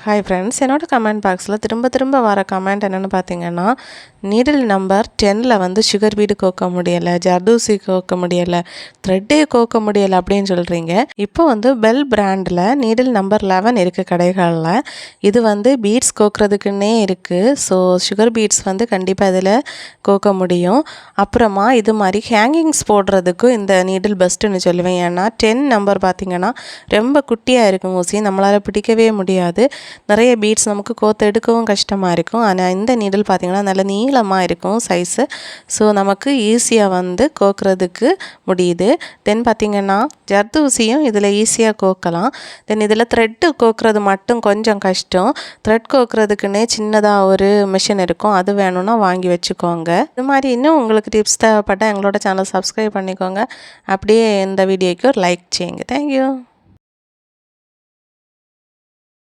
Hi friends, என்னோட comment பாக்ஸில் திரும்ப வர கமெண்ட் என்னென்னு பார்த்தீங்கன்னா, நீடில் நம்பர் 10ல் வந்து சுகர் பீடு கோக்க முடியலை, ஜர்தூசி கோக்க முடியலை, த்ரெட்டே கோக்க முடியலை அப்படின்னு சொல்கிறீங்க. இப்போ வந்து பெல் பிராண்டில் நீடில் நம்பர் 11 இருக்குது கடைகளில். இது வந்து பீட்ஸ் கோக்கிறதுக்குன்னே இருக்குது. ஸோ சுகர் பீட்ஸ் வந்து கண்டிப்பாக இதில் கோக்க முடியும். அப்புறமா இது மாதிரி ஹேங்கிங்ஸ் போடுறதுக்கும் இந்த நீடில் பெஸ்ட்டுன்னு சொல்லுவேன். ஏன்னா 10 நம்பர் பார்த்திங்கன்னா ரொம்ப குட்டியாக இருக்கும் ஊசி, நம்மளால் பிடிக்கவே முடியாது. நிறைய பீட்ஸ் நமக்கு கோத்து எடுக்கவும் கஷ்டமாக இருக்கும். ஆனால் இந்த நீடில் பார்த்திங்கன்னா நல்ல நீளமாக இருக்கும் சைஸு. ஸோ நமக்கு ஈஸியாக வந்து கோக்கிறதுக்கு முடியுது. தென் பார்த்திங்கன்னா ஜர்தூசியும் இதில் ஈஸியாக கோக்கலாம். தென் இதில் த்ரெட்டு கோக்கிறது மட்டும் கொஞ்சம் கஷ்டம். த்ரெட் கோக்கிறதுக்குன்னே சின்னதாக ஒரு மிஷின் இருக்கும், அது வேணும்னா வாங்கி வச்சுக்கோங்க. இது மாதிரி இன்னும் உங்களுக்கு டிப்ஸ் தேவைப்பட்டால் எங்களோட சேனல் சப்ஸ்கிரைப் பண்ணிக்கோங்க. அப்படியே இந்த வீடியோக்கு ஒரு லைக் செய்யுங்க. தேங்க்யூ.